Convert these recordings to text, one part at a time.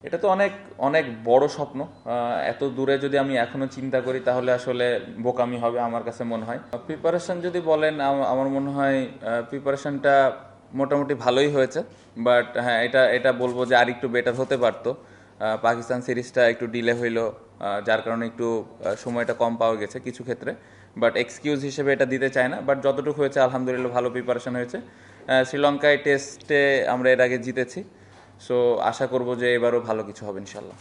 এটা তো অনেক অনেক বড় স্বপ্ন। এত দূরে যদি আমি এখনো চিন্তা করি তাহলে আসলে বোকামি হবে আমার কাছে মনে হয়। প্রিপারেশন যদি বলেন, আমার মনে হয় প্রিপারেশনটা মোটামুটি ভালোই হয়েছে। বাট হ্যাঁ, এটা এটা বলবো যে আর একটু বেটার হতে পারতো। পাকিস্তান সিরিজটা একটু ডিলে হইলো, যার কারণে একটু সময়টা কম পাওয়া গেছে কিছু ক্ষেত্রে। বাট এক্সকিউজ হিসেবে এটা দিতে চায় না, বাট যতটুকু হয়েছে আলহামদুলিল্লাহ ভালো প্রিপারেশন হয়েছে। শ্রীলঙ্কায় টেস্টে আমরা এর আগে জিতেছি, সো আশা করব যে এবারও ভালো কিছু হবে ইনশাল্লাহ।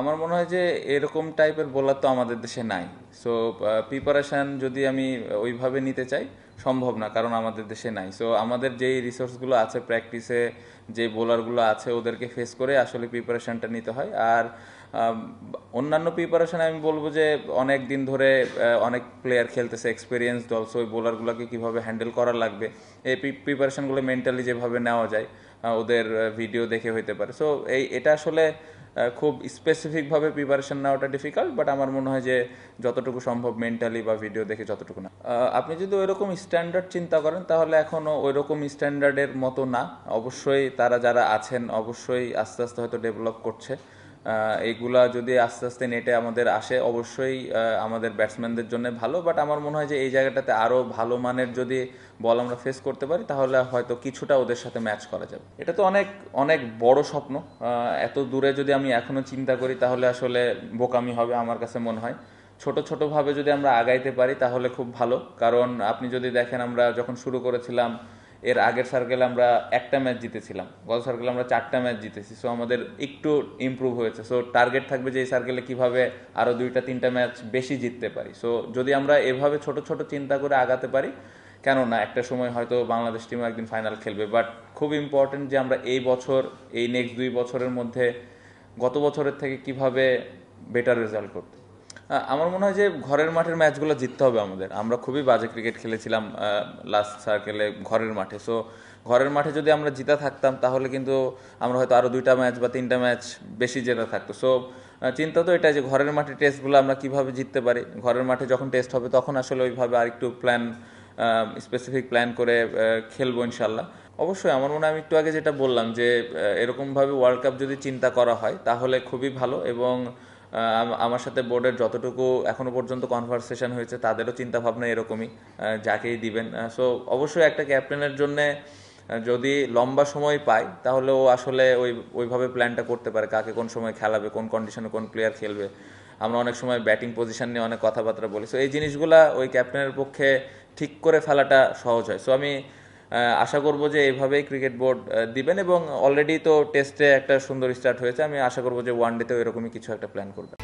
আমার মনে হয় যে এরকম টাইপের বোলার তো আমাদের দেশে নাই। সো প্রিপারেশান যদি আমি ওইভাবে নিতে চাই, সম্ভব না, কারণ আমাদের দেশে নাই। সো আমাদের যেই রিসোর্সগুলো আছে প্র্যাকটিসে, যে বোলারগুলো আছে ওদেরকে ফেস করে আসলে প্রিপারেশানটা নিতে হয়। আর অন্যান্য প্রিপারেশানে আমি বলবো যে অনেক দিন ধরে অনেক প্লেয়ার খেলতেছে, এক্সপিরিয়েন্স দল, সো ওই বোলারগুলোকে কীভাবে হ্যান্ডেল করা লাগবে, এই প্রিপারেশানগুলো মেন্টালি যেভাবে নেওয়া যায় ওদের ভিডিও দেখে হইতে পারে। সো এটা আসলে খুব স্পেসিফিকভাবে প্রিপারেশন নেওয়াটা ডিফিকাল্ট, বাট আমার মনে হয় যে যতটুকু সম্ভব মেন্টালি বা ভিডিও দেখে যতটুকু না। আপনি যদি ওইরকম স্ট্যান্ডার্ড চিন্তা করেন তাহলে এখনও ওইরকম স্ট্যান্ডার্ডের মতো না। অবশ্যই তারা যারা আছেন অবশ্যই আস্তে আস্তে হয়তো ডেভেলপ করছে। এইগুলা যদি আস্তে আস্তে নেটে আমাদের আসে অবশ্যই আমাদের ব্যাটসম্যানদের জন্য ভালো। বাট আমার মনে হয় যে এই জায়গাটাতে আরও ভালো মানের যদি বল আমরা ফেস করতে পারি তাহলে হয়তো কিছুটা ওদের সাথে ম্যাচ করা যাবে। এটা তো অনেক অনেক বড় স্বপ্ন। এত দূরে যদি আমি এখনো চিন্তা করি তাহলে আসলে বোকামি হবে আমার কাছে মনে হয়। ছোট ছোটভাবে যদি আমরা আগাইতে পারি তাহলে খুব ভালো। কারণ আপনি যদি দেখেন, আমরা যখন শুরু করেছিলাম এর আগের সার্কেলে আমরা একটা ম্যাচ জিতেছিলাম, গত সার্কেলে আমরা 4টা ম্যাচ জিতেছি। সো আমাদের একটু ইমপ্রুভ হয়েছে। সো টার্গেট থাকবে যে এই সার্কেলে কীভাবে আরও 2টা 3টা ম্যাচ বেশি জিততে পারি। সো যদি আমরা এভাবে ছোট ছোট চিন্তা করে আগাতে পারি, কেননা একটা সময় হয়তো বাংলাদেশ টিমও একদিন ফাইনাল খেলবে। বাট খুব ইম্পর্টেন্ট যে আমরা এই বছর, এই নেক্সট 2 বছরের মধ্যে গত বছরের থেকে কিভাবে বেটার রেজাল্ট করতে। আমার মনে হয় যে ঘরের মাঠের ম্যাচগুলো জিততে হবে আমাদের। আমরা খুবই বাজে ক্রিকেট খেলেছিলাম লাস্ট সার্কেলে ঘরের মাঠে। সো ঘরের মাঠে যদি আমরা জিতা থাকতাম তাহলে কিন্তু আমরা হয়তো আরও 2টা ম্যাচ বা 3টা ম্যাচ বেশি জেতা থাকতো। সো চিন্তা তো এটাই যে ঘরের মাঠে টেস্টগুলো আমরা কিভাবে জিততে পারি। ঘরের মাঠে যখন টেস্ট হবে তখন আসলে ওইভাবে আরেকটু স্পেসিফিক প্ল্যান করে খেলবো ইনশাল্লাহ। অবশ্যই আমার মনে হয়, আমি একটু আগে যেটা বললাম যে এরকমভাবে ওয়ার্ল্ড কাপ যদি চিন্তা করা হয় তাহলে খুবই ভালো। এবং আমার সাথে বোর্ডের যতটুকু এখনো পর্যন্ত কনভারসেশন হয়েছে তাদেরও চিন্তা ভাবনা এরকমই, যাকেই দিবেন। সো অবশ্যই একটা ক্যাপ্টেনের জন্য যদি লম্বা সময় পায় তাহলে ও আসলে ওইভাবে প্ল্যানটা করতে পারে, কাকে কোন সময় খেলাবে, কোন কন্ডিশনে কোন প্লেয়ার খেলবে। আমরা অনেক সময় ব্যাটিং পজিশন নিয়ে অনেক কথাবার্তা বলি। সো এই জিনিসগুলা ওই ক্যাপ্টেনের পক্ষে ঠিক করে ফেলাটা সহজ হয়। সো আমি আশা করব যে এইভাবেই ক্রিকেট বোর্ড দিবেন। এবং অলরেডি তো টেস্টে একটা সুন্দর স্টার্ট হয়েছে, আমি আশা করব যে ওয়ান ডেতেও এরকমই কিছু একটা প্ল্যান করবে।